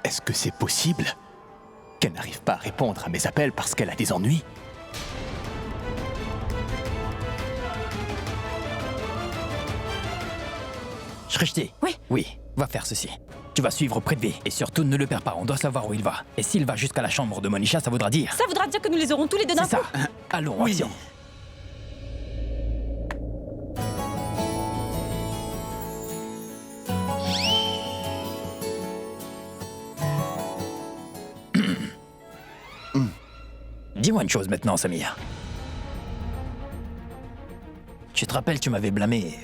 Est-ce que c'est possible qu'elle n'arrive pas à répondre à mes appels parce qu'elle a des ennuis? Shrishti. Oui. Oui, va faire ceci. Tu vas suivre Prithvi et surtout ne le perds pas, on doit savoir où il va. Et s'il va jusqu'à la chambre de Monisha, ça voudra dire... Ça voudra dire que nous les aurons tous les deux d'un C'est ça. coup. Allons, Oui. action. Dis-moi une chose maintenant, Samir. Tu te rappelles, tu m'avais blâmé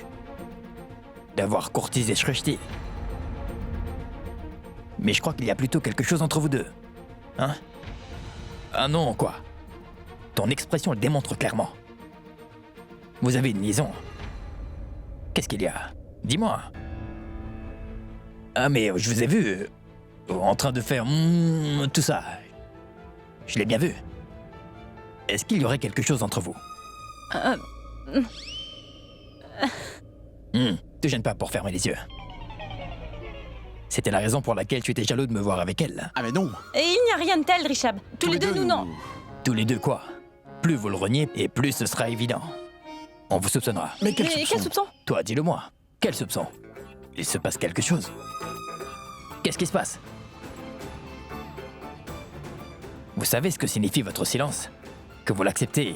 d'avoir courtisé Shrishti. Mais je crois qu'il y a plutôt quelque chose entre vous deux. Hein? Ah non, quoi? Ton expression le démontre clairement. Vous avez une liaison. Qu'est-ce qu'il y a? Dis-moi. Ah mais je vous ai vu en train de faire tout ça. Je l'ai bien vu. Est-ce qu'il y aurait quelque chose entre vous? Te gêne pas pour fermer les yeux. C'était la raison pour laquelle tu étais jaloux de me voir avec elle. Ah mais non. Et il n'y a rien de tel, Rishab. Tous les deux, nous non. Tous les deux quoi? Plus vous le reniez, et plus ce sera évident. On vous soupçonnera. Mais quel Et soupçon? quel soupçon? Toi, dis-le-moi. Quel soupçon? Il se passe quelque chose. Qu'est-ce qui se passe? Vous savez ce que signifie votre silence? Que vous l'acceptez?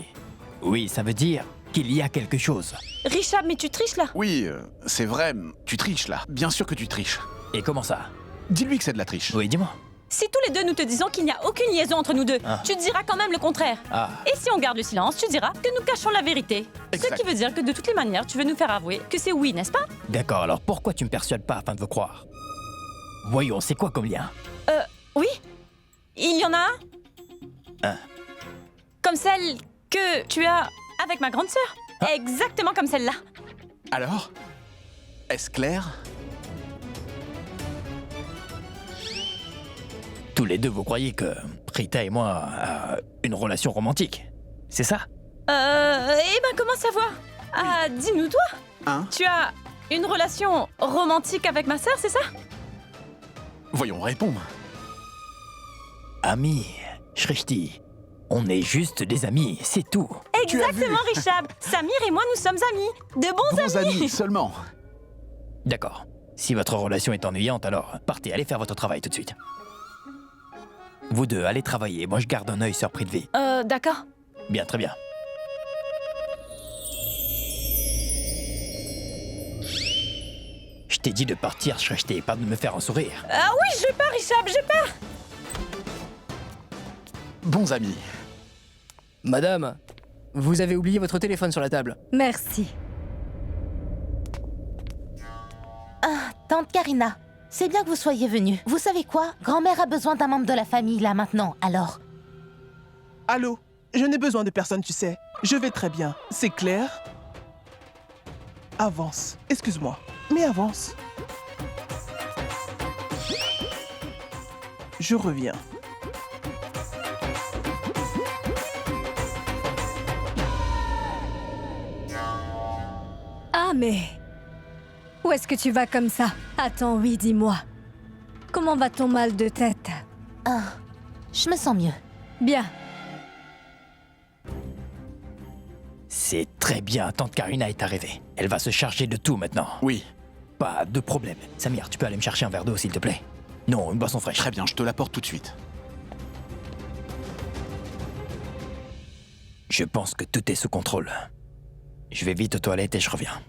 Oui, ça veut dire qu'il y a quelque chose. Rishab, mais tu triches là. Oui, c'est vrai, tu triches là. Bien sûr que tu triches. Et comment ça? Dis-lui que c'est de la triche. Oui, dis-moi. Si tous les deux nous te disons qu'il n'y a aucune liaison entre nous deux, Ah. tu diras quand même le contraire. Ah, Et si on garde le silence, tu diras que nous cachons la vérité. Exact. Ce qui veut dire que de toutes les manières, tu veux nous faire avouer que c'est oui, n'est-ce pas? d'accord, alors pourquoi tu me persuades pas afin de vous croire? Voyons, c'est quoi comme lien? Oui. Il y en a un. Un. Comme celle que tu as avec ma grande sœur. Ah. Exactement comme celle-là. Alors? Est-ce clair? Tous les deux, vous croyez que Rita et moi une relation romantique? C'est ça? Eh ben comment savoir? Ah, dis-nous toi. Hein? Tu as une relation romantique avec ma sœur, c'est ça? Voyons, réponds. Amis, Shrishti, on est juste des amis, c'est tout. Tu as vu? Exactement, Rishab. Samir et moi, nous sommes amis. De bons Bons amis seulement. D'accord. Si votre relation est ennuyante, alors partez, allez faire votre travail tout de suite. Vous deux, allez travailler, moi je garde un œil sur Prithvi. D'accord. Bien, très bien. Je t'ai dit de partir, Shrishti, pas de me faire un sourire. Ah oui, je pars, Rishab, je pars. Bons amis. Madame, vous avez oublié votre téléphone sur la table. Merci. Tante Karina, c'est bien que vous soyez venue. Vous savez quoi? Grand-mère a besoin d'un membre de la famille là maintenant, alors... Allô? Je n'ai besoin de personne, tu sais. Je vais très bien. C'est clair? Avance. Excuse-moi, mais avance. Je reviens. Ah, mais... Où est-ce que tu vas comme ça? Attends, oui, dis-moi. Comment va ton mal de tête? Je me sens mieux. Bien. C'est très bien, tante Karina est arrivée. Elle va se charger de tout maintenant. Oui, Pas de problème. Samir, tu peux aller me chercher un verre d'eau, s'il te plaît? Non, une boisson fraîche. très bien, je te l'apporte tout de suite. Je pense que tout est sous contrôle. Je vais vite aux toilettes et je reviens.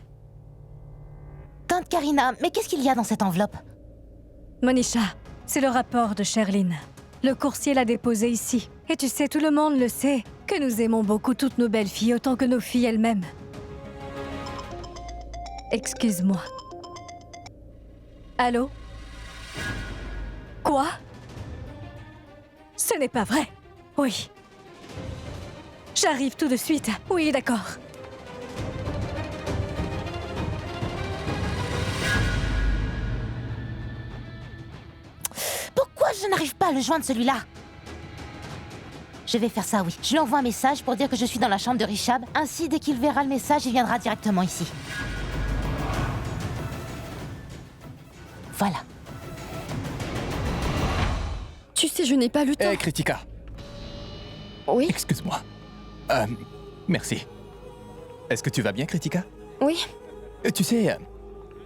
Tante Karina, mais qu'est-ce qu'il y a dans cette enveloppe? Monisha, c'est le rapport de Sherline. Le coursier l'a déposé ici. Et tu sais, tout le monde le sait, que nous aimons beaucoup toutes nos belles filles autant que nos filles elles-mêmes. Excuse-moi. Allô? Quoi? Ce n'est pas vrai. Oui. J'arrive tout de suite. Oui, d'accord. Pourquoi je n'arrive pas à le joindre celui-là? Je vais faire ça, oui. Je lui envoie un message pour dire que je suis dans la chambre de Rishab. Ainsi, dès qu'il verra le message, il viendra directement ici. Voilà. Tu sais, je n'ai pas le temps. Hé, Kritika, Oui, excuse-moi. Merci. Est-ce que tu vas bien, Kritika? oui. Tu sais,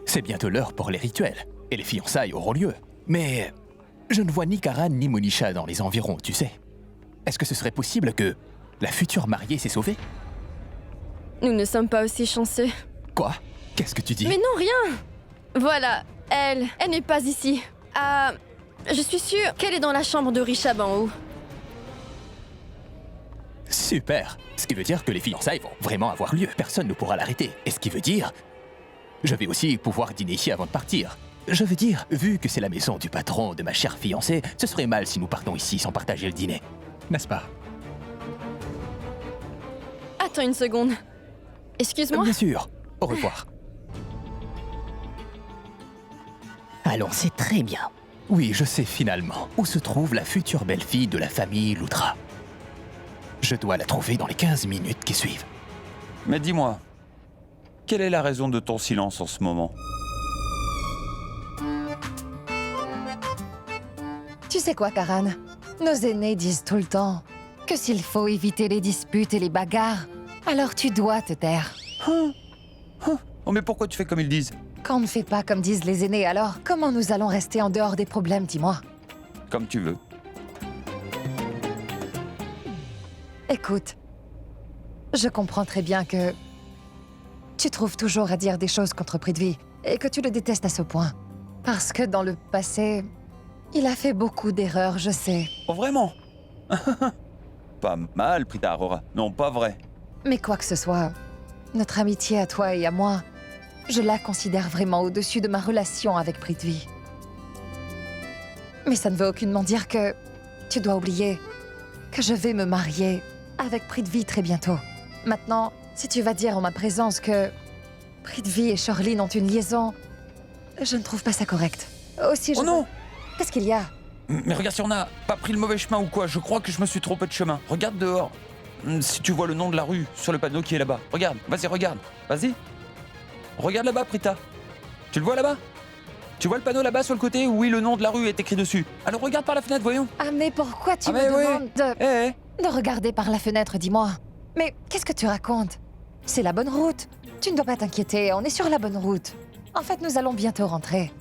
c'est bientôt l'heure pour les rituels, et les fiançailles auront lieu. Mais je ne vois ni Karan ni Monisha dans les environs, tu sais. Est-ce que ce serait possible que la future mariée s'est sauvée? Nous ne sommes pas aussi chanceux. Quoi? Qu'est-ce que tu dis? Mais non, rien. Voilà, elle n'est pas ici. Je suis sûre qu'elle est dans la chambre de Rishab en haut. Super. Ce qui veut dire que les fiançailles vont vraiment avoir lieu. Personne ne pourra l'arrêter. Et ce qui veut dire... Je vais aussi pouvoir dîner ici avant de partir. Je veux dire, vu que c'est la maison du patron de ma chère fiancée, ce serait mal si nous partons ici sans partager le dîner. N'est-ce pas? Attends une seconde. Excuse-moi. Bien sûr. Au revoir. Allons, c'est très bien. Oui, je sais finalement où se trouve la future belle-fille de la famille Loutra. Je dois la trouver dans les 15 minutes qui suivent. Mais dis-moi, quelle est la raison de ton silence en ce moment? Tu sais quoi, Karan? Nos aînés disent tout le temps que s'il faut éviter les disputes et les bagarres, alors tu dois te taire. Oh, mais pourquoi tu fais comme ils disent? Quand on ne fait pas comme disent les aînés, alors comment nous allons rester en dehors des problèmes, dis-moi? Comme tu veux. Écoute, je comprends très bien que tu trouves toujours à dire des choses contre Prithvi et que tu le détestes à ce point. Parce que dans le passé, il a fait beaucoup d'erreurs, je sais. Oh, vraiment? Pas mal, Prita Arora. Non, pas vrai. Mais quoi que ce soit, notre amitié à toi et à moi, je la considère vraiment au-dessus de ma relation avec Prithvi. Mais ça ne veut aucunement dire que tu dois oublier que je vais me marier avec Prithvi très bientôt. Maintenant, si tu vas dire en ma présence que Prithvi et Shirley ont une liaison, je ne trouve pas ça correct. Aussi, Oh non! Qu'est-ce qu'il y a? Mais regarde, si on n'a pas pris le mauvais chemin ou quoi, je crois que je me suis trompé de chemin. Regarde dehors. Si tu vois le nom de la rue sur le panneau qui est là-bas. Regarde, vas-y, regarde. Vas-y. Regarde là-bas, Prita. Tu le vois là-bas? Tu vois le panneau là-bas sur le côté où oui, le nom de la rue est écrit dessus. Alors regarde par la fenêtre, voyons. Ah mais pourquoi tu me mais oui. demandes de... Eh, de regarder par la fenêtre, dis-moi. Mais qu'est-ce que tu racontes? C'est la bonne route. Tu ne dois pas t'inquiéter, on est sur la bonne route. En fait, nous allons bientôt rentrer.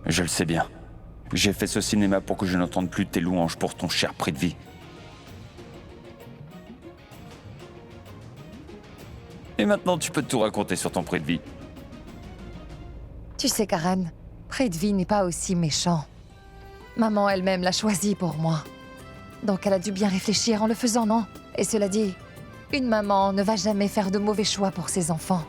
Je le sais bien. J'ai fait ce cinéma pour que je n'entende plus tes louanges pour ton cher Prithvi. Et maintenant, tu peux tout raconter sur ton Prithvi. Tu sais, Karan, Prithvi n'est pas aussi méchant. Maman elle-même l'a choisi pour moi. Donc elle a dû bien réfléchir en le faisant, non? Et cela dit, une maman ne va jamais faire de mauvais choix pour ses enfants.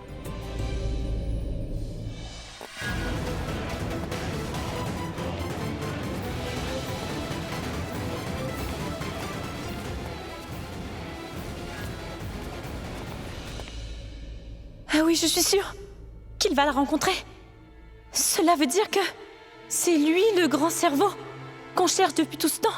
Ah oui, je suis sûre qu'il va la rencontrer. Cela veut dire que c'est lui le grand cerveau qu'on cherche depuis tout ce temps.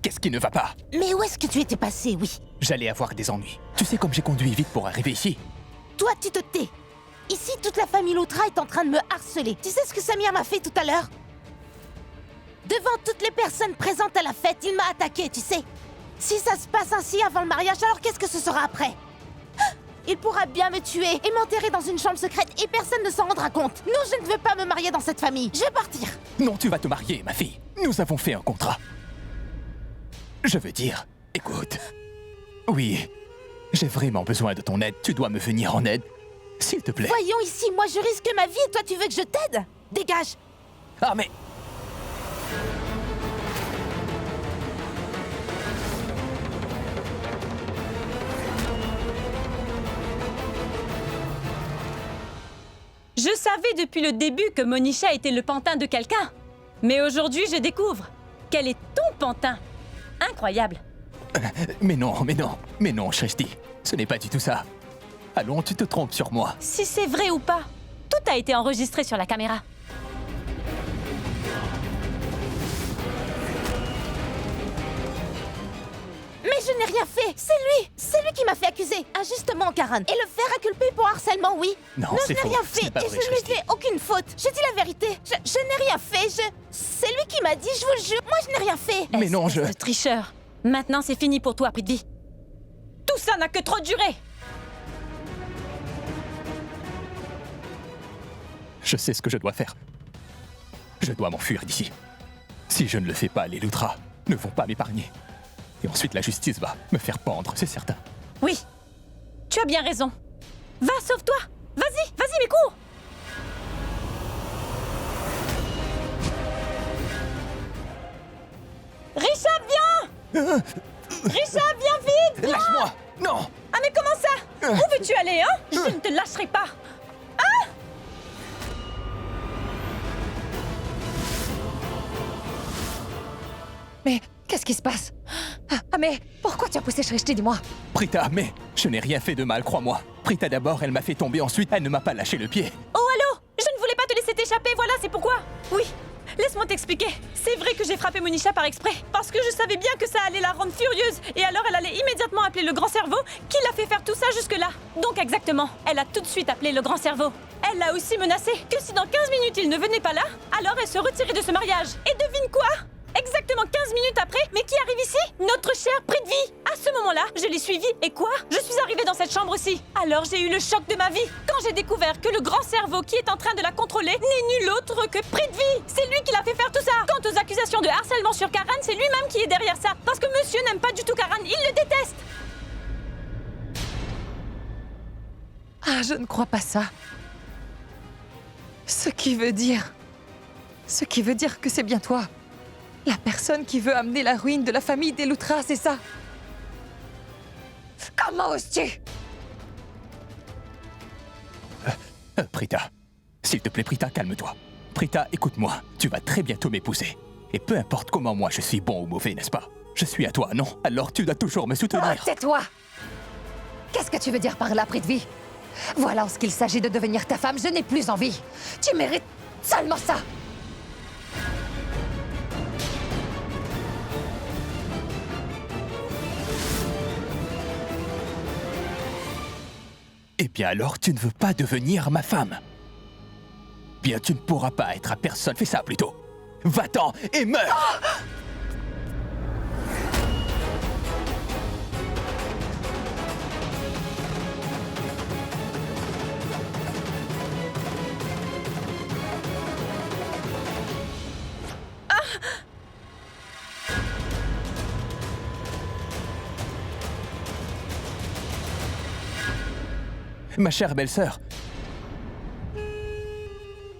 Qu'est-ce qui ne va pas? Mais où est-ce que tu étais passé, oui? J'allais avoir des ennuis. Tu sais comme j'ai conduit vite pour arriver ici? Toi, tu te tais. Ici, toute la famille Loutra est en train de me harceler. Tu sais ce que Samir m'a fait tout à l'heure? Devant toutes les personnes présentes à la fête, il m'a attaqué, tu sais. Si ça se passe ainsi avant le mariage, alors qu'est-ce que ce sera après? Il pourra bien me tuer et m'enterrer dans une chambre secrète et personne ne s'en rendra compte. Non, je ne veux pas me marier dans cette famille. Je vais partir. Non, tu vas te marier, ma fille. Nous avons fait un contrat. Je veux dire, écoute. Oui, j'ai vraiment besoin de ton aide. Tu dois me venir en aide. S'il te plaît. Voyons ici, moi je risque ma vie et toi tu veux que je t'aide? Dégage. Ah mais... savais depuis le début que Monisha était le pantin de quelqu'un. Mais aujourd'hui, je découvre qu'elle est ton pantin. Incroyable. Mais non, Shrishti. Ce n'est pas du tout ça. Allons, tu te trompes sur moi. Si c'est vrai ou pas, tout a été enregistré sur la caméra. Mais je n'ai rien fait. C'est lui qui m'a fait accuser. Injustement, Karan. Et le faire inculper pour harcèlement, oui. Non, je c'est n'ai faux. rien Ce fait n'est pas et vrai, je ne lui Shrishti. ai fait aucune faute. Je dis la vérité. Je n'ai rien fait. C'est lui qui m'a dit, je vous le jure. Moi, je n'ai rien fait. Mais non, Espèce de tricheur. Maintenant, c'est fini pour toi, Prithvi. Tout ça n'a que trop duré. Je sais ce que je dois faire. Je dois m'enfuir d'ici. Si je ne le fais pas, les Lutras ne vont pas m'épargner. Et ensuite, la justice va me faire pendre, c'est certain. Oui, tu as bien raison. Va, sauve-toi. Vas-y, mais cours. Rishabh, viens. Rishabh, viens vite, viens. Lâche-moi! Non! Ah mais comment ça? Où veux-tu aller, hein? Je ne te lâcherai pas. Mais qu'est-ce qui se passe? Ah mais pourquoi tu as poussé Shrishti, dis-moi? Prita, mais je n'ai rien fait de mal, crois-moi. Prita d'abord, elle m'a fait tomber, ensuite elle ne m'a pas lâché le pied. Oh allô? Je ne voulais pas te laisser t'échapper, voilà, c'est pourquoi. Oui, laisse-moi t'expliquer. C'est vrai que j'ai frappé Monisha par exprès, parce que je savais bien que ça allait la rendre furieuse, et alors elle allait immédiatement appeler le grand cerveau, qui l'a fait faire tout ça jusque-là. Donc exactement, elle a tout de suite appelé le grand cerveau. Elle l'a aussi menacé que si dans 15 minutes il ne venait pas là, alors elle se retirait de ce mariage. Et devine quoi? Exactement 15 minutes après, mais qui arrive ici? Notre chère Prithvi. À ce moment-là, je l'ai suivie, et quoi? Je suis arrivée dans cette chambre aussi. Alors j'ai eu le choc de ma vie, quand j'ai découvert que le grand cerveau qui est en train de la contrôler n'est nul autre que Prithvi. C'est lui qui l'a fait faire tout ça. Quant aux accusations de harcèlement sur Karan, c'est lui-même qui est derrière ça. Parce que monsieur n'aime pas du tout Karan, il le déteste. Ah, je ne crois pas ça. Ce qui veut dire que c'est bien toi. La personne qui veut amener la ruine de la famille des Lutras, c'est ça? Comment oses-tu? Prita, s'il te plaît, Prita, calme-toi. Prita, écoute-moi, tu vas très bientôt m'épouser. Et peu importe comment moi je suis bon ou mauvais, n'est-ce pas? Je suis à toi, non? Alors tu dois toujours me soutenir. Oh, tais-toi! Qu'est-ce que tu veux dire par là, Prithvi? Voilà, en ce qu'il s'agit de devenir ta femme, je n'ai plus envie. Tu mérites seulement ça. Eh bien alors, tu ne veux pas devenir ma femme? Bien, tu ne pourras pas être à personne. Fais ça plutôt. Va-t'en et meurs! Ma chère belle-sœur,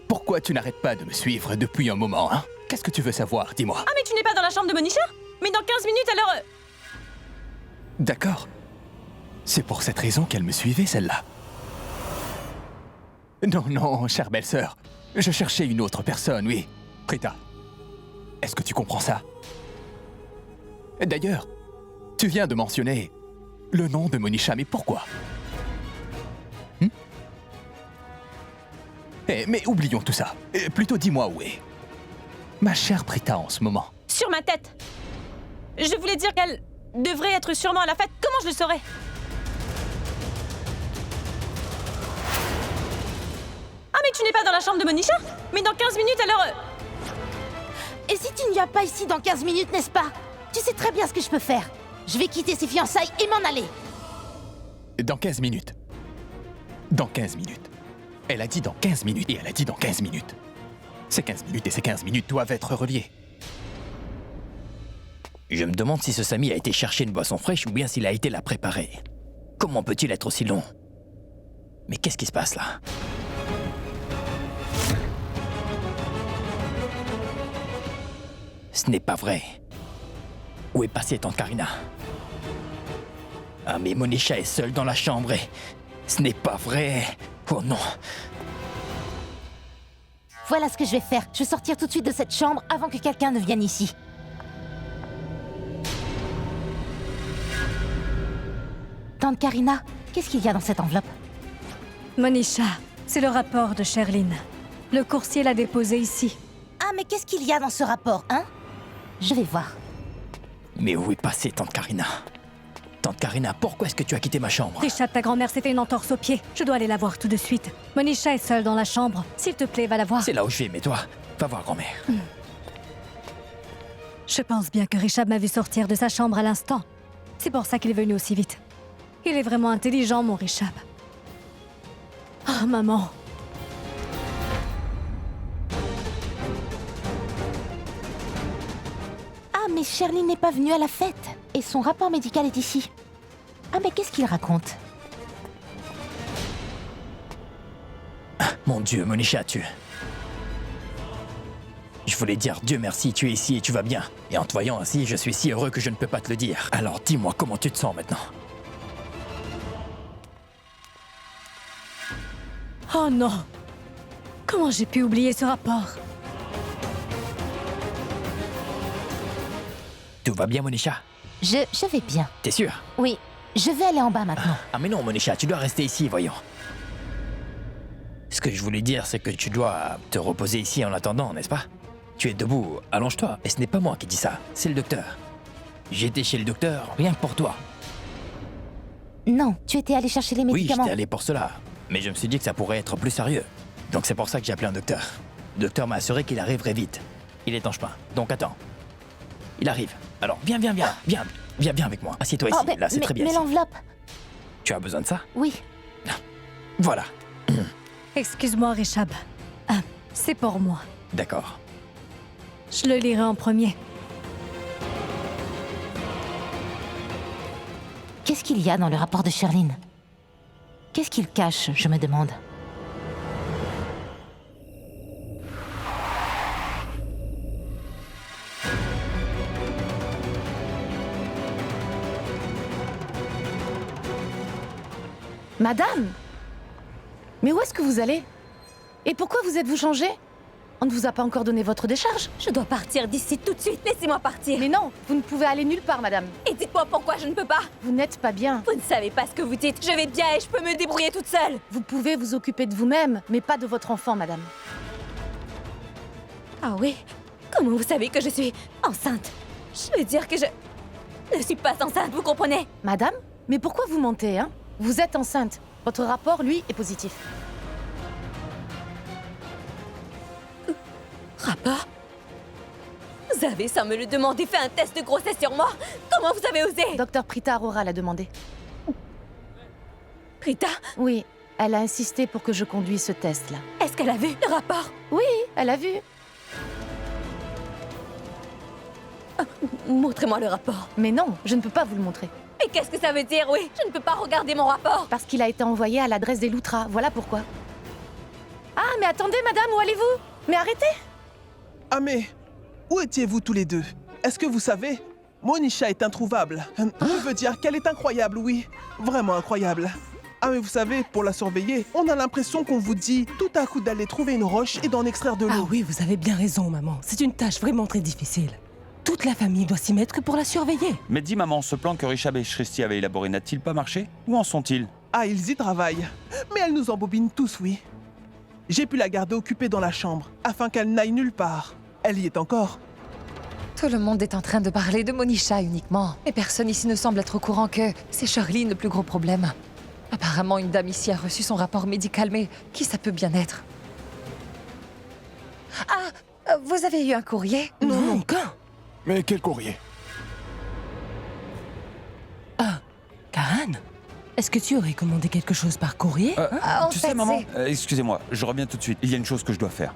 pourquoi tu n'arrêtes pas de me suivre depuis un moment, hein? Qu'est-ce que tu veux savoir, dis-moi? Ah mais tu n'es pas dans la chambre de Monisha? Mais dans 15 minutes alors... D'accord. C'est pour cette raison qu'elle me suivait, celle-là. Non, chère belle-sœur. Je cherchais une autre personne, oui. Prita, est-ce que tu comprends ça? D'ailleurs, tu viens de mentionner le nom de Monisha, mais pourquoi? Mais oublions tout ça. Plutôt dis-moi où est ma chère Prita en ce moment. Sur ma tête. Je voulais dire qu'elle devrait être sûrement à la fête. Comment je le saurais? Ah mais tu n'es pas dans la chambre de Monisha? Mais dans 15 minutes alors... Et si tu ne viens pas ici dans 15 minutes, n'est-ce pas? Tu sais très bien ce que je peux faire. Je vais quitter ces fiançailles et m'en aller. Dans 15 minutes. Dans 15 minutes. Elle a dit dans 15 minutes et elle a dit dans 15 minutes. Ces 15 minutes et ces 15 minutes doivent être reliées. Je me demande si ce Sami a été chercher une boisson fraîche ou bien s'il a été la préparer. Comment peut-il être aussi long? Mais qu'est-ce qui se passe là? Ce n'est pas vrai. Où est passée tante Karina? Ah mais Monisha est seule dans la chambre et... Ce n'est pas vrai. Oh non. Voilà ce que je vais faire. Je vais sortir tout de suite de cette chambre avant que quelqu'un ne vienne ici. Tante Karina, qu'est-ce qu'il y a dans cette enveloppe? Monisha, c'est le rapport de Sherline. Le coursier l'a déposé ici. Ah, mais qu'est-ce qu'il y a dans ce rapport, hein? Je vais voir. Mais où est passée Tante Karina? Tante Karina, pourquoi est-ce que tu as quitté ma chambre? Richard, ta grand-mère s'est fait une entorse au pied. Je dois aller la voir tout de suite. Monisha est seule dans la chambre. S'il te plaît, va la voir. C'est là où je vais, mais toi, va voir grand-mère. Je pense bien que Richard m'a vu sortir de sa chambre à l'instant. C'est pour ça qu'il est venu aussi vite. Il est vraiment intelligent, mon Richard. Oh, maman. Ah, mais Sherline n'est pas venue à la fête. Et son rapport médical est ici. Ah, mais qu'est-ce qu'il raconte? Mon Dieu, Monisha, Je voulais dire Dieu merci, tu es ici et tu vas bien. Et en te voyant ainsi, je suis si heureux que je ne peux pas te le dire. Alors dis-moi comment tu te sens maintenant. Oh non! Comment j'ai pu oublier ce rapport? Tout va bien, Monisha? Je vais bien. T'es sûr? Oui, je vais aller en bas maintenant. Ah mais non, Monisha, tu dois rester ici, voyons. Ce que je voulais dire, c'est que tu dois te reposer ici en attendant, n'est-ce pas? Tu es debout, allonge-toi. Et ce n'est pas moi qui dis ça, c'est le docteur. J'étais chez le docteur, rien que pour toi. Non, tu étais allé chercher les Oui, médicaments. j'étais allé pour cela. Mais je me suis dit que ça pourrait être plus sérieux. Donc c'est pour ça que j'ai appelé un docteur. Le docteur m'a assuré qu'il arriverait vite. Il est en chemin, donc attends. Il arrive. Alors viens avec moi. Assieds-toi ici, là c'est très bien. Mais ici. l'enveloppe. Tu as besoin de ça? Oui. Voilà. Excuse-moi, Richard. Ah, c'est pour moi. D'accord. Je le lirai en premier. Qu'est-ce qu'il y a dans le rapport de Sherline? Qu'est-ce qu'il cache, je me demande. Madame! Mais où est-ce que vous allez? Et pourquoi vous êtes-vous changée? On ne vous a pas encore donné votre décharge? Je dois partir d'ici tout de suite. Laissez-moi partir. Mais non, vous ne pouvez aller nulle part, madame. Et dites-moi pourquoi je ne peux pas. Vous n'êtes pas bien. Vous ne savez pas ce que vous dites. Je vais bien et je peux me débrouiller toute seule. Vous pouvez vous occuper de vous-même, mais pas de votre enfant, madame. Ah oui? Comment vous savez que je suis enceinte? Je veux dire que je ne suis pas enceinte, vous comprenez? Madame? Mais pourquoi vous mentez, hein? Vous êtes enceinte. Votre rapport, lui, est positif. Rapport? Vous avez, sans me le demander, fait un test de grossesse sur moi? Comment vous avez osé? Docteur Prita Arora l'a demandé. Prita? Oui, elle a insisté pour que je conduise ce test-là. Est-ce qu'elle a vu le rapport? Oui, elle a vu. Montrez-moi le rapport. Mais non, je ne peux pas vous le montrer. Mais qu'est-ce que ça veut dire, oui? Je ne peux pas regarder mon rapport. Parce qu'il a été envoyé à l'adresse des Loutras, voilà pourquoi. Ah, mais attendez, madame, où allez-vous? Mais arrêtez! Ah mais, où étiez-vous tous les deux? Est-ce que vous savez, Monisha est introuvable. Je veux dire qu'elle est incroyable, oui. Vraiment incroyable. Ah mais vous savez, pour la surveiller, on a l'impression qu'on vous dit tout à coup d'aller trouver une roche et d'en extraire de l'eau. Ah oui, vous avez bien raison, maman. C'est une tâche vraiment très difficile. Toute la famille doit s'y mettre pour la surveiller. Mais dis maman, ce plan que Richard et Shristi avaient élaboré n'a-t-il pas marché? Où en sont-ils? Ah, ils y travaillent. Mais elle nous embobine tous, oui. J'ai pu la garder occupée dans la chambre, afin qu'elle n'aille nulle part. Elle y est encore. Tout le monde est en train de parler de Monisha uniquement. Mais personne ici ne semble être au courant que c'est Sherline le plus gros problème. Apparemment, une dame ici a reçu son rapport médical, mais qui ça peut bien être? Ah, vous avez eu un courrier? Non, encore. Mais quel courrier? Ah, Karen, est-ce que tu aurais commandé quelque chose par courrier? Tu sais, maman, excusez-moi, je reviens tout de suite. Il y a une chose que je dois faire.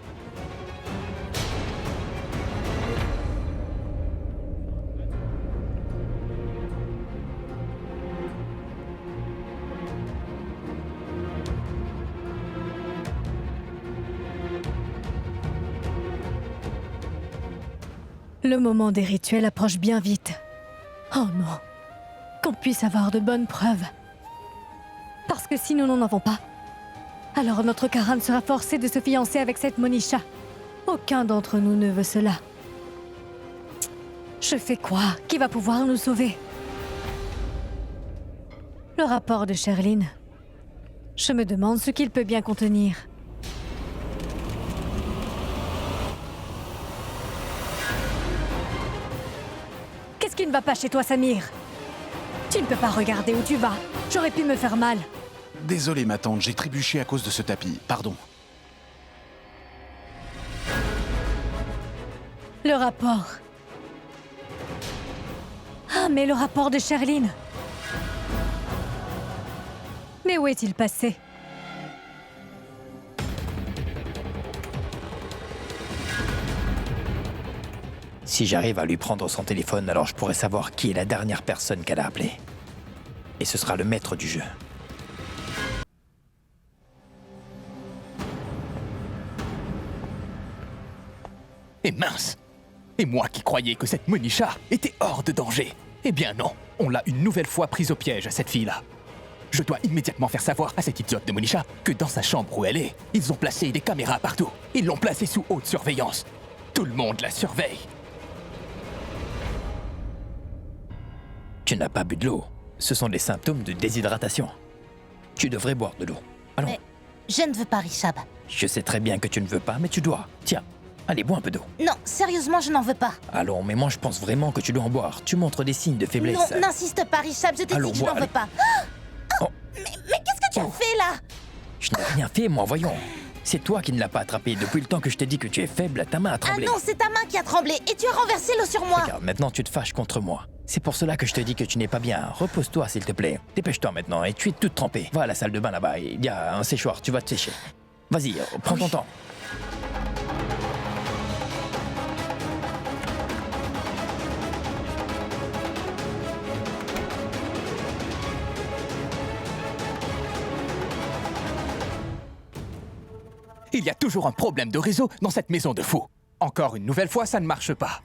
Le moment des rituels approche bien vite. Oh non. Qu'on puisse avoir de bonnes preuves. Parce que si nous n'en avons pas, alors notre Karan sera forcé de se fiancer avec cette Monisha. Aucun d'entre nous ne veut cela. Je fais quoi? Qui va pouvoir nous sauver? Le rapport de Sherlyn. Je me demande ce qu'il peut bien contenir. Qu'est-ce qui ne va pas chez toi, Samir? Tu ne peux pas regarder où tu vas. J'aurais pu me faire mal. Désolé, ma tante, j'ai trébuché à cause de ce tapis. Pardon. Le rapport. Ah, mais le rapport de Sherlyn. Mais où est-il passé? Si j'arrive à lui prendre son téléphone, alors je pourrai savoir qui est la dernière personne qu'elle a appelée. Et ce sera le maître du jeu. Et mince! Et moi qui croyais que cette Monisha était hors de danger. Eh bien non, on l'a une nouvelle fois prise au piège, cette fille-là. Je dois immédiatement faire savoir à cette idiote de Monisha que dans sa chambre où elle est, ils ont placé des caméras partout. Ils l'ont placée sous haute surveillance. Tout le monde la surveille. Tu n'as pas bu de l'eau. Ce sont des symptômes de déshydratation. Tu devrais boire de l'eau. Allons. Mais je ne veux pas, Rishab. Je sais très bien que tu ne veux pas, mais tu dois. Tiens, allez, bois un peu d'eau. Non, sérieusement, je n'en veux pas. Allons, mais moi je pense vraiment que tu dois en boire. Tu montres des signes de faiblesse. Non, n'insiste pas, Rishab, je t'ai dit que je n'en veux pas. Oh. Mais qu'est-ce que tu as fait, là? Je n'ai rien fait, moi, voyons. C'est toi qui ne l'as pas attrapé. Depuis le temps que je t'ai dit que tu es faible, ta main a tremblé. Ah non, c'est ta main qui a tremblé et tu as renversé l'eau sur moi. Regarde, maintenant tu te fâches contre moi. C'est pour cela que je te dis que tu n'es pas bien. Repose-toi, s'il te plaît. Dépêche-toi maintenant, et tu es toute trempée. Va à la salle de bain là-bas, il y a un séchoir, tu vas te sécher. Vas-y, prends ton temps. Il y a toujours un problème de réseau dans cette maison de fous. Encore une nouvelle fois, ça ne marche pas.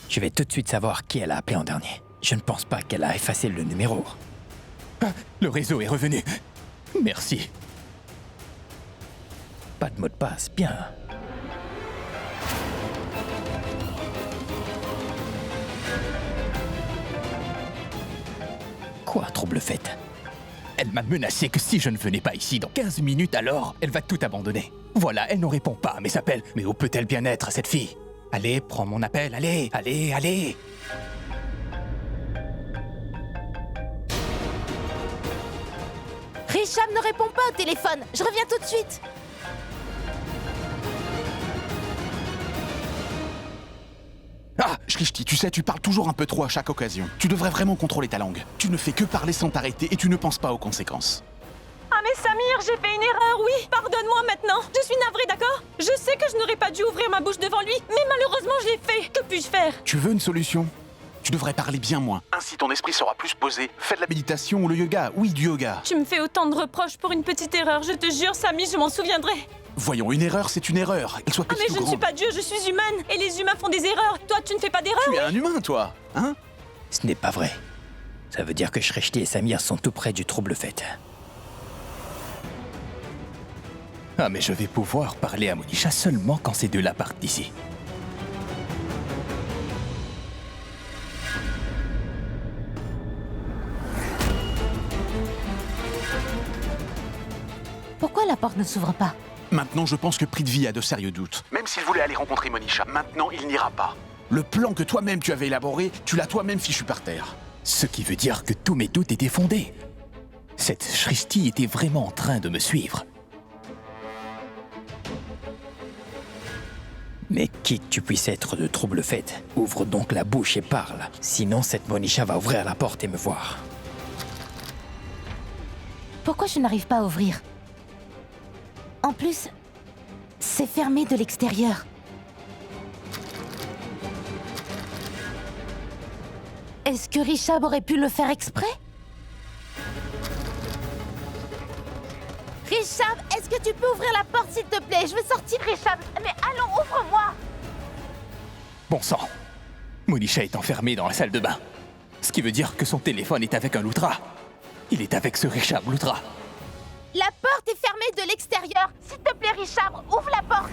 Je vais tout de suite savoir qui elle a appelé en dernier. Je ne pense pas qu'elle a effacé le numéro. Ah, le réseau est revenu. Merci. Pas de mot de passe, bien. Quoi, trouble fait? Elle m'a menacé que si je ne venais pas ici dans 15 minutes, alors elle va tout abandonner. Voilà, elle ne répond pas à mes appels. Mais où peut-elle bien être, cette fille? Allez, prends mon appel, allez, allez, allez. Rishab ne répond pas au téléphone. Je reviens tout de suite. Ah, Shrishti, tu sais, tu parles toujours un peu trop à chaque occasion. Tu devrais vraiment contrôler ta langue. Tu ne fais que parler sans t'arrêter et tu ne penses pas aux conséquences. Ah mais Samir, j'ai fait une erreur, oui. Pardonne-moi maintenant. Je suis navrée, d'accord? Je sais que je n'aurais pas dû ouvrir ma bouche devant lui, mais malheureusement je l'ai fait. Que puis-je faire? Tu veux une solution? Tu devrais parler bien moins. Ainsi ton esprit sera plus posé. Fais de la méditation ou le yoga. Oui, du yoga. Tu me fais autant de reproches pour une petite erreur. Je te jure, Samir, je m'en souviendrai. Voyons, une erreur, c'est une erreur. Elle soit Ah petite mais ou je ne suis grande. pas Dieu, je suis humaine. Et les humains font des erreurs. Toi, tu ne fais pas d'erreur. Tu es un humain, toi. Hein? Ce n'est pas vrai. Ça veut dire que Shrishti et Samir sont tout près du trouble fait. Ah, mais je vais pouvoir parler à Monisha seulement quand ces deux-là partent d'ici. Pourquoi la porte ne s'ouvre pas? Maintenant, je pense que Prithvi a de sérieux doutes. Même s'il voulait aller rencontrer Monisha, maintenant, il n'ira pas. Le plan que toi-même tu avais élaboré, tu l'as toi-même fichu par terre. Ce qui veut dire que tous mes doutes étaient fondés. Cette Shrishti était vraiment en train de me suivre. Mais qui que tu puisses être de trouble fait, ouvre donc la bouche et parle. Sinon, cette Monisha va ouvrir la porte et me voir. Pourquoi je n'arrive pas à ouvrir? En plus, c'est fermé de l'extérieur. Est-ce que Rishab aurait pu le faire exprès? Rishab, est-ce que tu peux ouvrir la porte, s'il te plaît? Je veux sortir, Rishab. Mais allons, ouvre-moi! Bon sang. Monisha est enfermée dans la salle de bain. Ce qui veut dire que son téléphone est avec un loutra. Il est avec ce Richard Loutra. La porte est fermée de l'extérieur. S'il te plaît, Richard, ouvre la porte.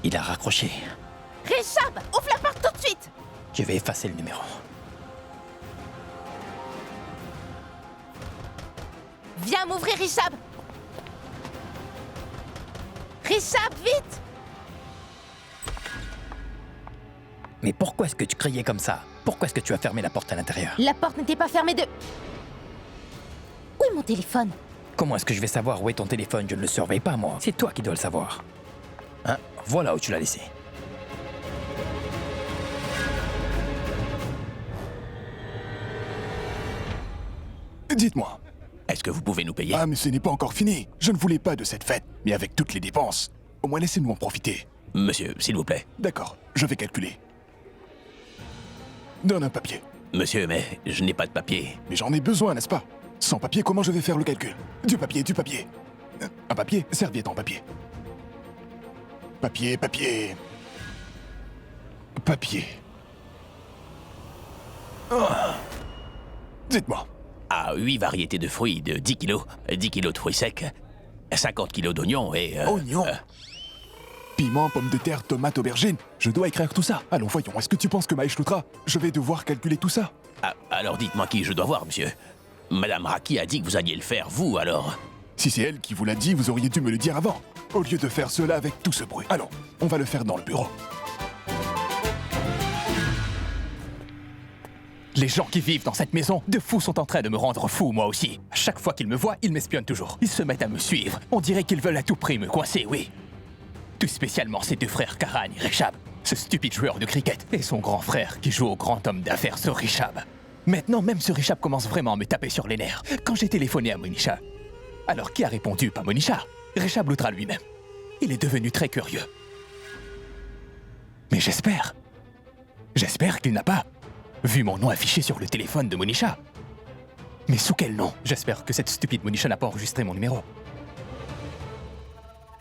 Il a raccroché. Richard, ouvre la porte tout de suite. Je vais effacer le numéro. Viens m'ouvrir, Richard. Richard, vite. Mais pourquoi est-ce que tu criais comme ça? Pourquoi est-ce que tu as fermé la porte à l'intérieur? La porte n'était pas fermée de... Où est mon téléphone? Comment est-ce que je vais savoir où est ton téléphone? Je ne le surveille pas, moi. C'est toi qui dois le savoir. Hein? Voilà où tu l'as laissé. Dites-moi. Est-ce que vous pouvez nous payer? Ah, mais ce n'est pas encore fini. Je ne voulais pas de cette fête. Mais avec toutes les dépenses, au moins laissez-nous en profiter. Monsieur, s'il vous plaît. D'accord, je vais calculer. Donne un papier. Monsieur, mais je n'ai pas de papier. Mais j'en ai besoin, n'est-ce pas? Sans papier, comment je vais faire le calcul? Du papier, du papier. Un papier? Serviette en papier. Papier, papier. Papier. Oh. Dites-moi. Ah, 8 variétés de fruits de 10 kilos. 10 kilos de fruits secs. 50 kilos d'oignons et... Oignons Piment, pommes de terre, tomates, aubergines. Je dois écrire tout ça. Allons, voyons. Est-ce que tu penses que Maïch Loutra, je vais devoir calculer tout ça? Ah, alors dites-moi qui je dois voir, monsieur. Madame Raki a dit que vous alliez le faire, vous, alors. Si c'est elle qui vous l'a dit, vous auriez dû me le dire avant. Au lieu de faire cela avec tout ce bruit. Allons, on va le faire dans le bureau. Les gens qui vivent dans cette maison de fous sont en train de me rendre fou, moi aussi. À chaque fois qu'ils me voient, ils m'espionnent toujours. Ils se mettent à me suivre. On dirait qu'ils veulent à tout prix me coincer, oui. Tout spécialement ces deux frères Karan et Rechab, ce stupide joueur de cricket, et son grand frère qui joue au grand homme d'affaires, ce Rechab. Maintenant, même ce Rechab commence vraiment à me taper sur les nerfs. Quand j'ai téléphoné à Monisha, alors qui a répondu? Pas Monisha, Rechab Loutra lui-même. Il est devenu très curieux. Mais j'espère qu'il n'a pas vu mon nom affiché sur le téléphone de Monisha. Mais sous quel nom? J'espère que cette stupide Monisha n'a pas enregistré mon numéro.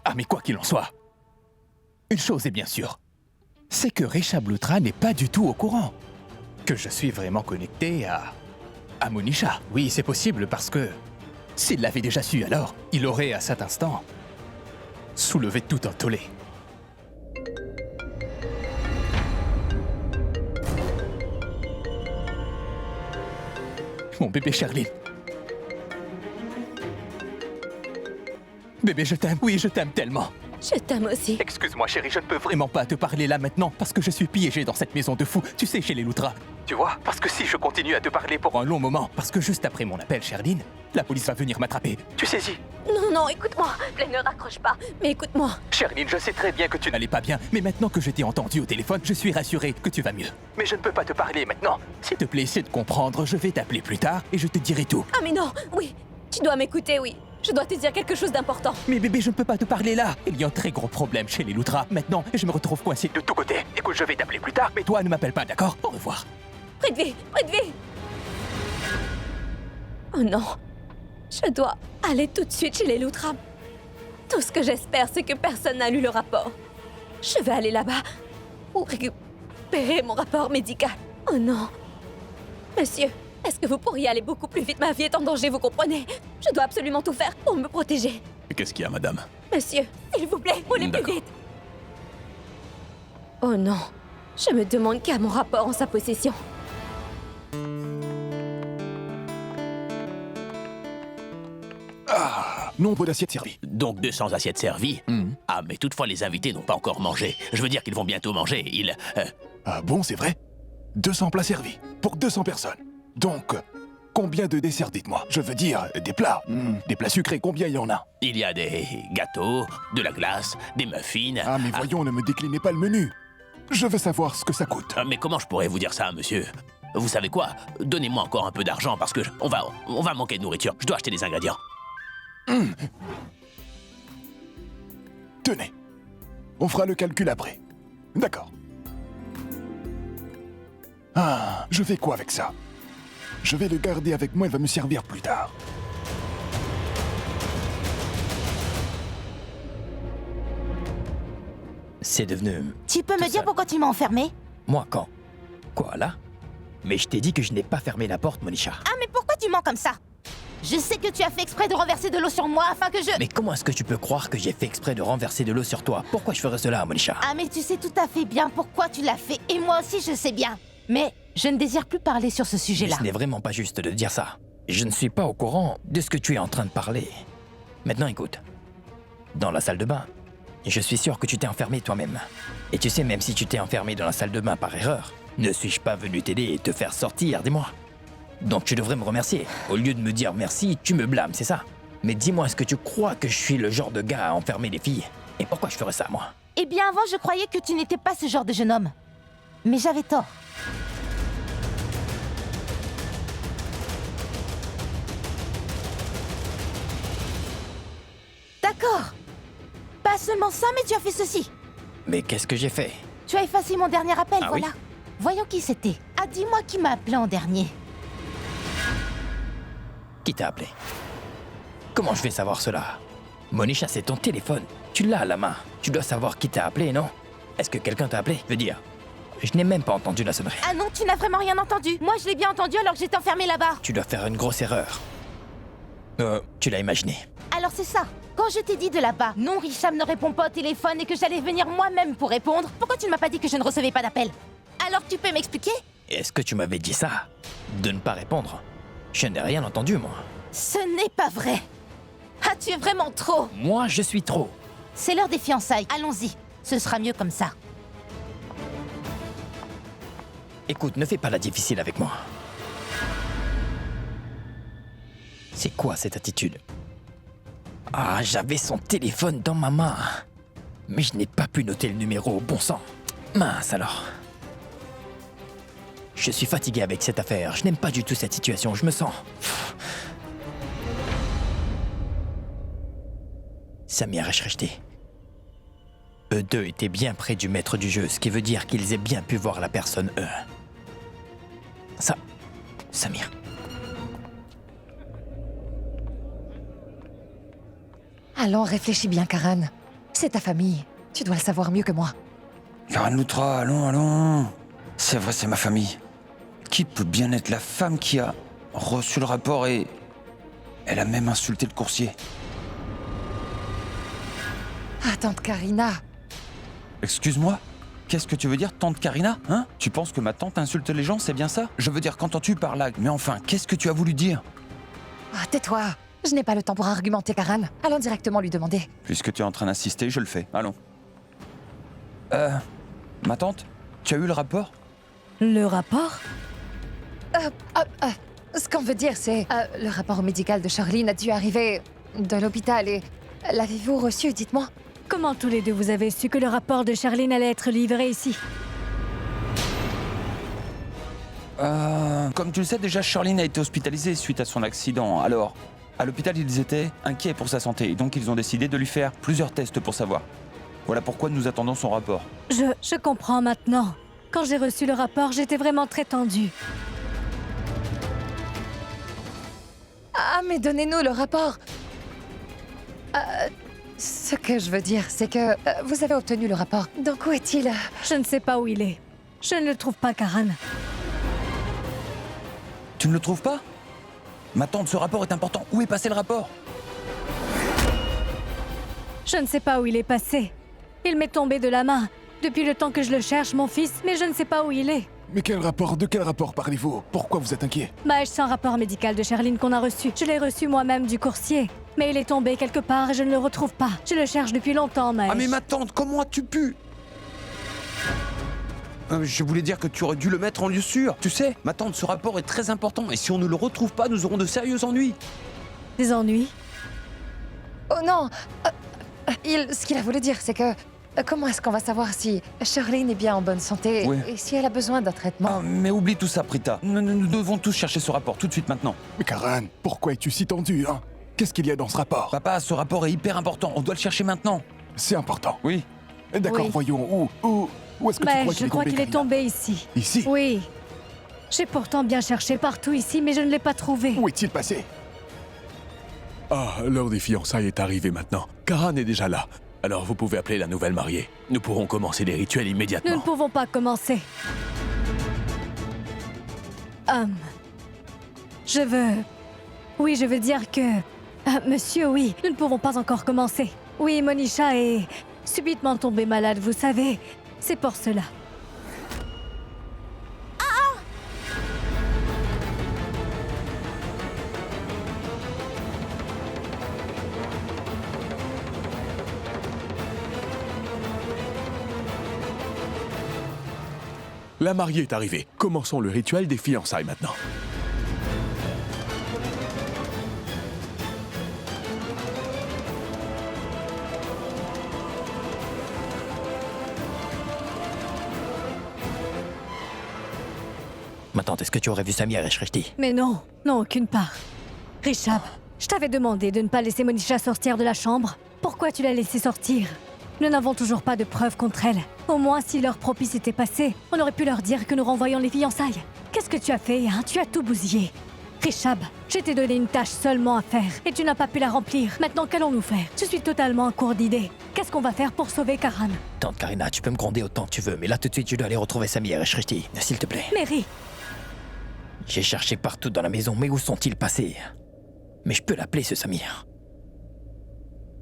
Ah, mais quoi qu'il en soit, une chose est bien sûre, c'est que Rechab Loutra n'est pas du tout au courant que je suis vraiment connecté à Monisha. Oui, c'est possible parce que s'il l'avait déjà su, alors il aurait à cet instant soulevé tout un tollé. Mon bébé Sherline. Bébé, je t'aime. Oui, je t'aime tellement. Je t'aime aussi. Excuse-moi, chérie, je ne peux vraiment pas te parler là maintenant parce que je suis piégé dans cette maison de fous, tu sais, chez les Loutra. Tu vois, parce que si je continue à te parler pour un long moment, parce que juste après mon appel, Sherline, la police va venir m'attraper. Tu saisis? Non, non, écoute-moi. Ne raccroche pas. Mais écoute-moi. Sherline, je sais très bien que tu n'allais pas bien, mais maintenant que je t'ai entendu au téléphone, je suis rassuré que tu vas mieux. Mais je ne peux pas te parler maintenant. S'il te plaît, essaie de comprendre, je vais t'appeler plus tard et je te dirai tout. Ah mais non, oui. Tu dois m'écouter, oui. Je dois te dire quelque chose d'important. Mais bébé, je ne peux pas te parler là. Il y a un très gros problème chez les Loutra maintenant et je me retrouve coincé de tous côtés. Écoute, je vais t'appeler plus tard, mais toi ne m'appelle pas, d'accord? Au revoir. Prithvi, Prithvi. Oh non. Je dois aller tout de suite chez les Loutra. Tout ce que j'espère, c'est que personne n'a lu le rapport. Je vais aller là-bas pour récupérer mon rapport médical. Oh non. Monsieur, est-ce que vous pourriez aller beaucoup plus vite? Ma vie est en danger, vous comprenez? Je dois absolument tout faire pour me protéger. Qu'est-ce qu'il y a, madame? Monsieur, s'il vous plaît, roulez plus vite. Oh non. Je me demande qui a mon rapport en sa possession. Ah, nombre d'assiettes servies. Donc 200 assiettes servies? Ah, mais toutefois, les invités n'ont pas encore mangé. Je veux dire qu'ils vont bientôt manger. Ah bon, c'est vrai? 200 plats servis, pour 200 personnes. Donc, combien de desserts, dites-moi? Je veux dire, des plats. Des plats sucrés, combien il y en a? Il y a des gâteaux, de la glace, des muffins... Ah, mais voyons, ne me déclinez pas le menu. Je veux savoir ce que ça coûte. Mais comment je pourrais vous dire ça, monsieur? Vous savez quoi? Donnez-moi encore un peu d'argent parce que on va manquer de nourriture. Je dois acheter des ingrédients. Tenez, on fera le calcul après. D'accord. Ah, je fais quoi avec ça? Je vais le garder avec moi, il va me servir plus tard. C'est devenu... Tu peux me dire pourquoi tu m'as enfermé? Moi, quand? Quoi, là? Mais je t'ai dit que je n'ai pas fermé la porte, Monisha. Ah, mais pourquoi tu mens comme ça? Je sais que tu as fait exprès de renverser de l'eau sur moi afin que je... Mais comment est-ce que tu peux croire que j'ai fait exprès de renverser de l'eau sur toi? Pourquoi je ferais cela, Monisha? Ah, mais tu sais tout à fait bien pourquoi tu l'as fait, et moi aussi je sais bien. Mais je ne désire plus parler sur ce sujet-là. Ce n'est vraiment pas juste de dire ça. Je ne suis pas au courant de ce que tu es en train de parler. Maintenant, écoute. Dans la salle de bain, je suis sûr que tu t'es enfermé toi-même. Et tu sais, même si tu t'es enfermé dans la salle de bain par erreur, ne suis-je pas venu t'aider et te faire sortir, dis-moi? Donc tu devrais me remercier. Au lieu de me dire merci, tu me blâmes, c'est ça? Mais dis-moi, est-ce que tu crois que je suis le genre de gars à enfermer les filles? Et pourquoi je ferais ça, moi? Eh bien, avant, je croyais que tu n'étais pas ce genre de jeune homme. Mais j'avais tort. D'accord. Pas seulement ça, mais tu as fait ceci. Mais qu'est-ce que j'ai fait? Tu as effacé mon dernier appel, Ah voilà. oui? Voyons qui c'était. Ah, dis-moi qui m'a appelé en dernier. Qui t'a appelé? Comment je vais savoir cela? Monisha, c'est ton téléphone. Tu l'as à la main. Tu dois savoir qui t'a appelé, non? Est-ce que quelqu'un t'a appelé? Je veux dire, je n'ai même pas entendu la sonnerie. Ah non, tu n'as vraiment rien entendu. Moi, je l'ai bien entendu alors que j'étais enfermée là-bas. Tu dois faire une grosse erreur. Tu l'as imaginé. Alors c'est ça. Quand je t'ai dit de là-bas, non, Richam ne répond pas au téléphone et que j'allais venir moi-même pour répondre, pourquoi tu ne m'as pas dit que je ne recevais pas d'appel? Alors tu peux m'expliquer? Est-ce que tu m'avais dit ça? De ne pas répondre? Je n'ai rien entendu, moi. Ce n'est pas vrai. Ah, tu es vraiment trop. Moi, je suis trop. C'est l'heure des fiançailles. Allons-y. Ce sera mieux comme ça. Écoute, ne fais pas la difficile avec moi. C'est quoi cette attitude? Ah, j'avais son téléphone dans ma main. Mais je n'ai pas pu noter le numéro, bon sang. Mince alors. Je suis fatigué avec cette affaire. Je n'aime pas du tout cette situation. Je me sens... Samir Eshrechti. Eux deux étaient bien près du maître du jeu, ce qui veut dire qu'ils aient bien pu voir la personne eux. Ça... Samir. Allons, réfléchis bien, Karan. C'est ta famille. Tu dois le savoir mieux que moi. Karan Loutra, allons. C'est vrai, c'est ma famille. Qui peut bien être la femme qui a reçu le rapport et... Elle a même insulté le coursier. Ah, tante Karina. Excuse-moi? Qu'est-ce que tu veux dire, tante Karina? Hein? Tu penses que ma tante insulte les gens, c'est bien ça? Je veux dire, qu'entends-tu par là? Mais enfin, qu'est-ce que tu as voulu dire? Ah, tais-toi. Je n'ai pas le temps pour argumenter, Karan. Allons directement lui demander. Puisque tu es en train d'insister, je le fais. Allons. Ma tante? Tu as eu le rapport? Le rapport? Ce qu'on veut dire, c'est... le rapport médical de Charline a dû arriver de l'hôpital et... L'avez-vous reçu, dites-moi? Comment tous les deux vous avez su que le rapport de Charline allait être livré ici? Comme tu le sais, déjà, Charline a été hospitalisée suite à son accident. Alors, à l'hôpital, ils étaient inquiets pour sa santé. Donc, ils ont décidé de lui faire plusieurs tests pour savoir. Voilà pourquoi nous attendons son rapport. Je comprends maintenant. Quand j'ai reçu le rapport, j'étais vraiment très tendue. Ah, mais donnez-nous le rapport. Ce que je veux dire, c'est que vous avez obtenu le rapport. Donc où est-il? Je ne sais pas où il est. Je ne le trouve pas, Karan. Tu ne le trouves pas? Ma tante, ce rapport est important. Où est passé le rapport? Je ne sais pas où il est passé. Il m'est tombé de la main. Depuis le temps que je le cherche, mon fils, mais je ne sais pas où il est. Mais quel rapport? De quel rapport parlez-vous? Pourquoi vous êtes inquiet? C'est un rapport médical de Charline qu'on a reçu. Je l'ai reçu moi-même du coursier. Mais il est tombé quelque part et je ne le retrouve pas. Je le cherche depuis longtemps, Maësh. Ah mais ma tante, comment as-tu pu? Je voulais dire que tu aurais dû le mettre en lieu sûr. Tu sais, ma tante, ce rapport est très important. Et si on ne le retrouve pas, nous aurons de sérieux ennuis. Des ennuis? Oh non. Ce qu'il a voulu dire, c'est que... Comment est-ce qu'on va savoir si Charline est bien en bonne santé et si elle a besoin d'un traitement? Ah, mais oublie tout ça, Prita. Nous devons tous chercher ce rapport tout de suite maintenant. Mais Karan, pourquoi es-tu si tendu, hein? Qu'est-ce qu'il y a dans ce rapport? Papa, ce rapport est hyper important. On doit le chercher maintenant. C'est important. Oui. D'accord, Oui. voyons. Où est-ce que tu crois qu'il est tombé, Je crois qu'il est Karina? tombé ici. Ici? Oui. J'ai pourtant bien cherché partout ici, mais je ne l'ai pas trouvé. Où est-il passé? Ah, l'heure des fiançailles est arrivée maintenant. Karan est déjà là. Alors vous pouvez appeler la nouvelle mariée. Nous pourrons commencer les rituels immédiatement. Nous ne pouvons pas commencer. Je veux... Oui, je veux dire que... monsieur, oui, nous ne pouvons pas encore commencer. Oui, Monisha est subitement tombée malade, vous savez. C'est pour cela. La mariée est arrivée. Commençons le rituel des fiançailles maintenant. Ma tante, est-ce que tu aurais vu Samir et Shrishti? Mais non, non, aucune part. Rishab, je t'avais demandé de ne pas laisser Monisha sortir de la chambre. Pourquoi tu l'as laissée sortir? Nous n'avons toujours pas de preuves contre elle. Au moins, si l'heure propice était passée, on aurait pu leur dire que nous renvoyons les fiançailles. Qu'est-ce que tu as fait, hein? Tu as tout bousillé. Rishab, je t'ai donné une tâche seulement à faire, et tu n'as pas pu la remplir. Maintenant, qu'allons-nous faire? Je suis totalement à court d'idées. Qu'est-ce qu'on va faire pour sauver Karan? Tante Karina, tu peux me gronder autant que tu veux, mais là tout de suite, je dois aller retrouver Samir et Shrishti. S'il te plaît. Mary! J'ai cherché partout dans la maison, mais où sont-ils passés? Mais je peux l'appeler, ce Samir.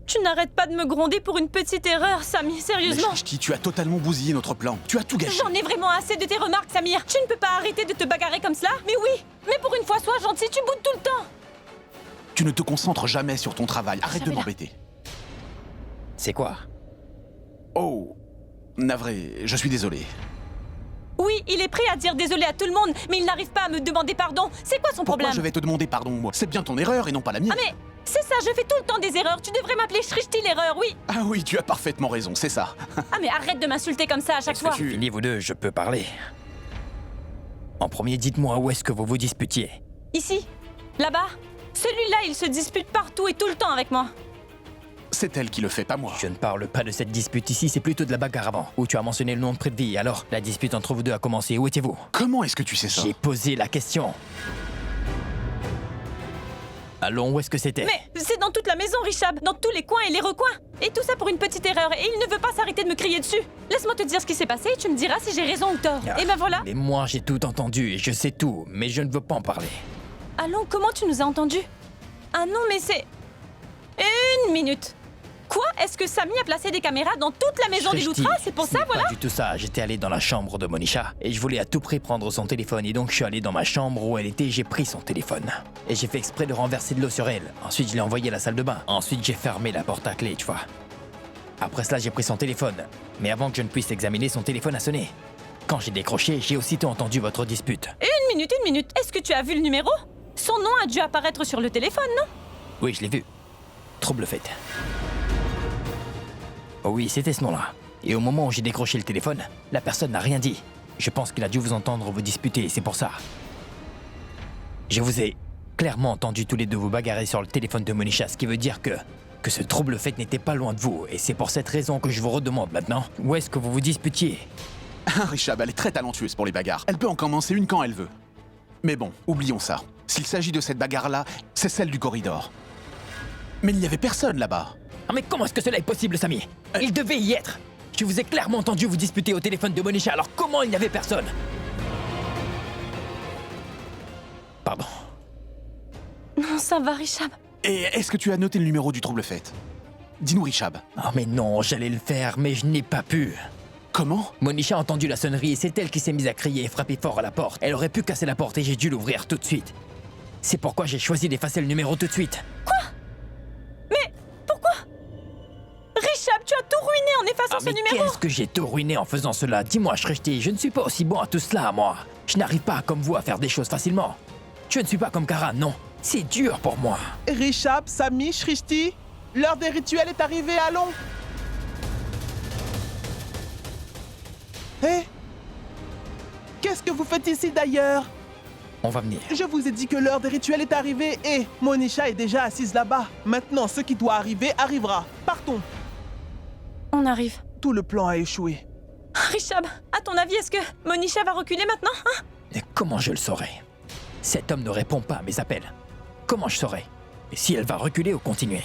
Tu n'arrêtes pas de me gronder pour une petite erreur, Samir, sérieusement. Mais Shrishti, tu as totalement bousillé notre plan. Tu as tout gâché. J'en ai vraiment assez de tes remarques, Samir. Tu ne peux pas arrêter de te bagarrer comme cela? Mais oui, mais pour une fois, sois gentil, tu boudes tout le temps. Tu ne te concentres jamais sur ton travail. Arrête de m'embêter. C'est quoi? Oh, navré, je suis désolé. Oui, il est prêt à dire désolé à tout le monde, mais il n'arrive pas à me demander pardon. C'est quoi son problème? Pourquoi je vais te demander pardon, moi? C'est bien ton erreur et non pas la mienne. Ah mais, c'est ça, je fais tout le temps des erreurs. Tu devrais m'appeler Shrishti l'erreur, oui. Ah oui, tu as parfaitement raison, c'est ça. Ah mais arrête de m'insulter comme ça à chaque fois. Fini vous deux, je peux parler. En premier, dites-moi où est-ce que vous vous disputiez? Ici, là-bas. Celui-là, il se dispute partout et tout le temps avec moi. C'est elle qui le fait, pas moi. Je ne parle pas de cette dispute ici, c'est plutôt de la bagarre avant, où tu as mentionné le nom de Prithvi. Alors, la dispute entre vous deux a commencé. Où étiez-vous? Comment est-ce que tu sais ça? J'ai posé la question. Allons, où est-ce que c'était? Mais c'est dans toute la maison, Rishab, dans tous les coins et les recoins. Et tout ça pour une petite erreur, et il ne veut pas s'arrêter de me crier dessus. Laisse-moi te dire ce qui s'est passé et tu me diras si j'ai raison ou tort. Et ben voilà. Mais moi, j'ai tout entendu et je sais tout, mais je ne veux pas en parler. Allons, comment tu nous as entendus? Ah non, mais c'est... Une minute. Quoi? Est-ce que Sami a placé des caméras dans toute la maison des Loutra? C'est pour ça, voilà? Pas du tout ça. J'étais allé dans la chambre de Monisha et je voulais à tout prix prendre son téléphone. Et donc je suis allé dans ma chambre où elle était et j'ai pris son téléphone. Et j'ai fait exprès de renverser de l'eau sur elle. Ensuite, je l'ai envoyé à la salle de bain. Ensuite, j'ai fermé la porte à clé, tu vois. Après cela, j'ai pris son téléphone. Mais avant que je ne puisse examiner, son téléphone a sonné. Quand j'ai décroché, j'ai aussitôt entendu votre dispute. Une minute. Est-ce que tu as vu le numéro? Son nom a dû apparaître sur le téléphone, non? Oui, je l'ai vu. Trouble fait. Oh oui, c'était ce nom-là. Et au moment où j'ai décroché le téléphone, la personne n'a rien dit. Je pense qu'il a dû vous entendre vous disputer, c'est pour ça. Je vous ai clairement entendu tous les deux vous bagarrer sur le téléphone de Monisha, ce qui veut dire que ce trouble fait n'était pas loin de vous. Et c'est pour cette raison que je vous redemande maintenant, où est-ce que vous vous disputiez? Ah, Rishab, elle est très talentueuse pour les bagarres. Elle peut en commencer une quand elle veut. Mais bon, oublions ça. S'il s'agit de cette bagarre-là, c'est celle du corridor. Mais il n'y avait personne là-bas. Ah mais comment est-ce que cela est possible, Sami? Il devait y être. Je vous ai clairement entendu vous disputer au téléphone de Monisha, alors comment il n'y avait personne? Pardon. Non, ça va, Rishab. Et est-ce que tu as noté le numéro du trouble fait? Dis-nous, Rishab. Ah mais non, j'allais le faire, mais je n'ai pas pu. Comment? Monisha a entendu la sonnerie et c'est elle qui s'est mise à crier et frapper fort à la porte. Elle aurait pu casser la porte et j'ai dû l'ouvrir tout de suite. C'est pourquoi j'ai choisi d'effacer le numéro tout de suite. Quoi? Mais pourquoi? Rishab, tu as tout ruiné en effaçant ce numéro. Qu'est-ce que j'ai tout ruiné en faisant cela? Dis-moi, Shrishti, je ne suis pas aussi bon à tout cela, moi. Je n'arrive pas comme vous à faire des choses facilement. Je ne suis pas comme Karan, non. C'est dur pour moi. Rishab, Sami, Shrishti, l'heure des rituels est arrivée, allons. Hé? Qu'est-ce que vous faites ici d'ailleurs? On va venir. Je vous ai dit que l'heure des rituels est arrivée et Monisha est déjà assise là-bas. Maintenant, ce qui doit arriver arrivera. Partons. On arrive. Tout le plan a échoué. Rishab, à ton avis, est-ce que Monisha va reculer maintenant, hein? Et comment je le saurais? Cet homme ne répond pas à mes appels. Comment je saurais? Et si elle va reculer ou continuer?